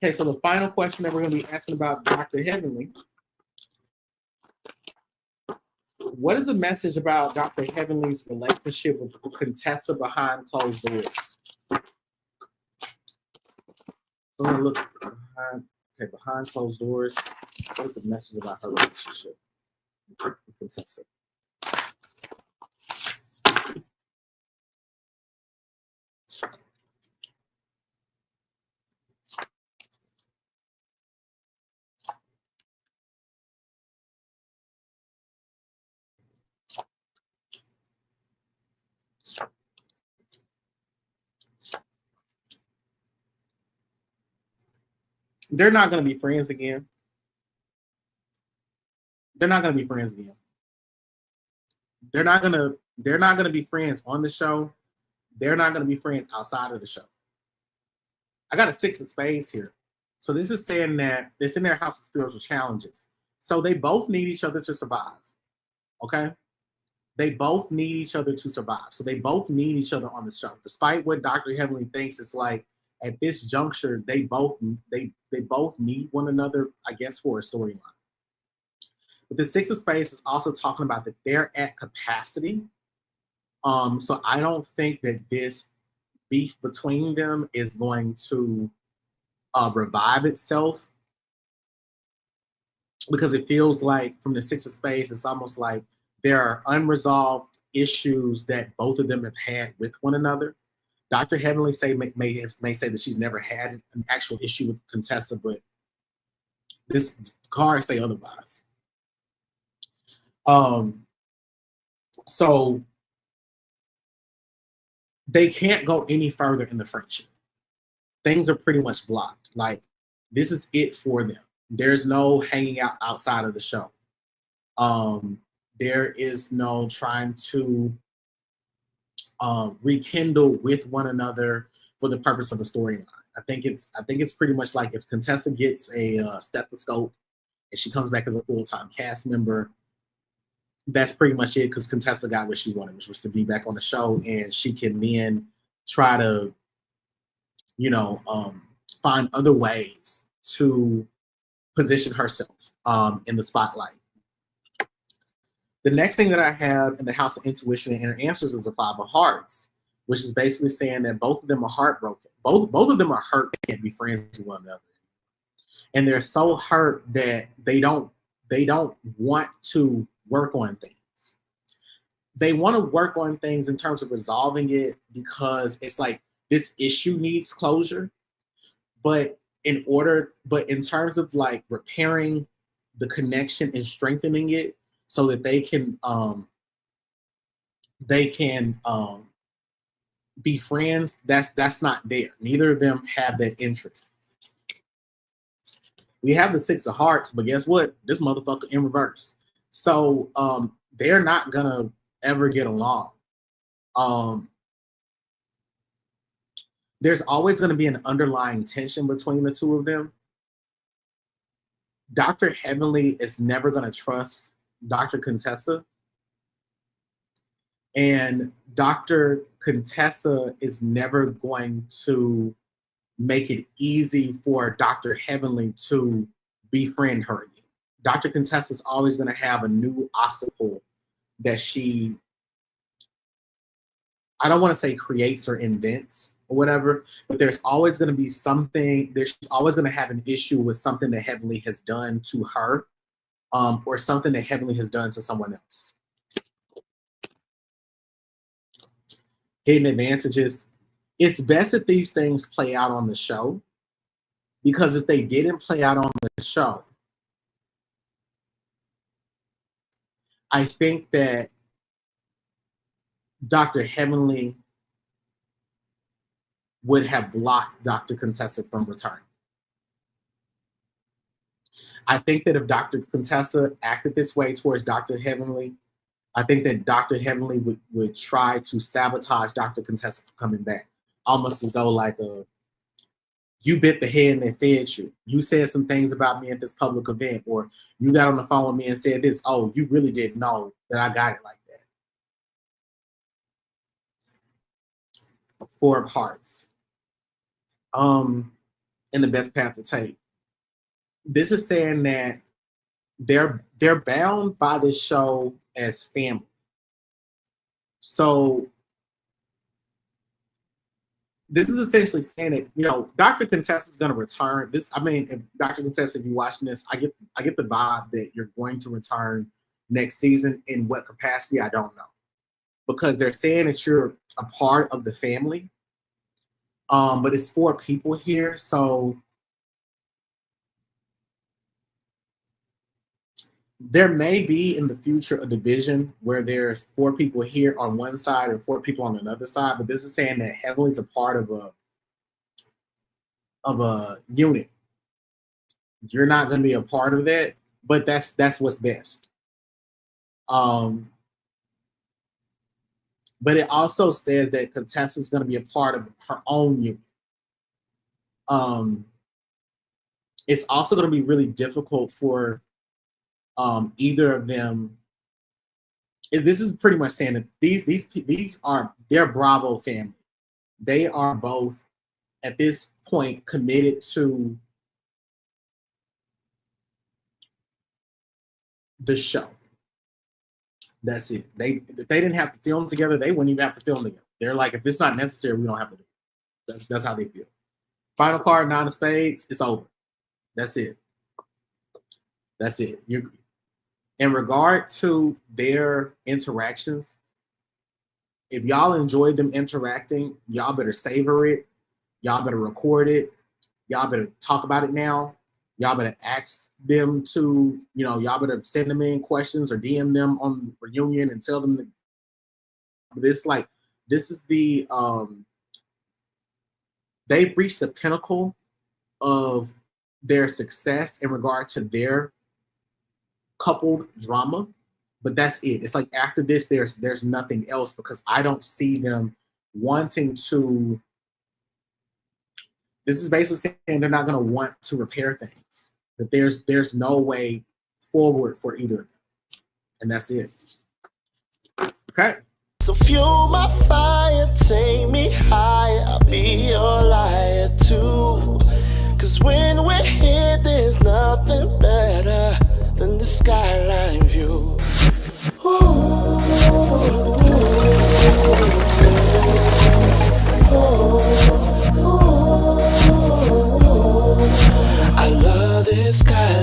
Okay, so the final question that we're going to be asking about Dr. Heavenly. What is the message about Dr. Heavenly's relationship with Contessa behind closed doors? We're going to look behind closed doors. What is the message about her relationship with Contessa? They're not going to be friends again. They're not going to be friends again. They're not going to be friends on the show. They're not going to be friends outside of the show. I got a 6 of spades here. So this is saying that it's in their house of spiritual challenges. So they both need each other to survive. Okay? They both need each other to survive. So they both need each other on the show. Despite what Dr. Heavenly thinks, it's like at this juncture, they both need one another, I guess, for a storyline. But the 6 of spades is also talking about that they're at capacity. So I don't think that this beef between them is going to revive itself, because it feels like from the 6 of spades, it's almost like there are unresolved issues that both of them have had with one another. Dr. Heavenly may say that she's never had an actual issue with Contessa, but this card say otherwise. So they can't go any further in the friendship. Things are pretty much blocked. Like, this is it for them. There's no hanging out outside of the show. There is no trying to rekindle with one another for the purpose of a storyline. I think it's pretty much like if Contessa gets a stethoscope and she comes back as a full-time cast member, that's pretty much it, because Contessa got what she wanted, which was to be back on the show, and she can then try to, find other ways to position herself in the spotlight. The next thing that I have in the House of Intuition and Inner Answers is a 5 of Hearts, which is basically saying that both of them are heartbroken. Both of them are hurt, they can't be friends with one another. And they're so hurt that they don't want to work on things. They want to work on things in terms of resolving it, because it's like this issue needs closure. But in terms of like repairing the connection and strengthening it so that they can be friends, that's not there. Neither of them have that interest. We have the 6 of Hearts, but guess what? This motherfucker in reverse. So they're not gonna ever get along. There's always going to be an underlying tension between the two of them. Dr. Heavenly is never going to trust Dr. Contessa. And Dr. Contessa is never going to make it easy for Dr. Heavenly to befriend her again. Dr. Contessa is always going to have a new obstacle that she, I don't want to say creates or invents or whatever, but there's always going to be something, there's always going to have an issue with something that Heavenly has done to her, or something that Heavenly has done to someone else. Hidden advantages. It's best that these things play out on the show, because if they didn't play out on the show, I think that Dr. Heavenly would have blocked Dr. Contessa from returning. I think that if Dr. Contessa acted this way towards Dr. Heavenly, I think that Dr. Heavenly would try to sabotage Dr. Contessa from coming back. Almost as though like you bit the hand that fed you. You said some things about me at this public event, or you got on the phone with me and said this. Oh, you really didn't know that I got it like that. 4 of Hearts. and the best path to take. This is saying that they're bound by this show as family. So this is essentially saying that, you know, Dr. Contessa is going to return. This, I mean, if Dr. Contessa, if you're watching this, I get the vibe that you're going to return next season. In what capacity, I don't know, because they're saying that you're a part of the family. But it's 4 people here, so there may be in the future a division where there's 4 people here on one side and 4 people on another side. But this is saying that Heavenly's a part of a unit. You're not going to be a part of that, but that's what's best. But it also says that Contessa is going to be a part of her own unit. It's also going to be really difficult for either of them. This is pretty much saying that these are their Bravo family. They are both at this point committed to the show. That's it. If they didn't have to film together, they wouldn't even have to film together. They're like, if it's not necessary, we don't have to do it. That's how they feel. Final card, 9 of spades. It's over. That's it. That's it. In regard to their interactions, if y'all enjoyed them interacting, y'all better savor it. Y'all better record it. Y'all better talk about it now. Y'all better ask them to, you know, y'all better send them in questions or DM them on Reunion and tell them this is the, they've reached the pinnacle of their success in regard to their coupled drama, but that's it. It's like after this, there's nothing else, because I don't see them wanting to. This is basically saying they're not going to want to repair things. That there's no way forward for either of them, and that's it. Okay. So fuel my fire, take me higher, I'll be your liar too. Cause when we're here, there's nothing better than the skyline view. Ooh, I love this skyline.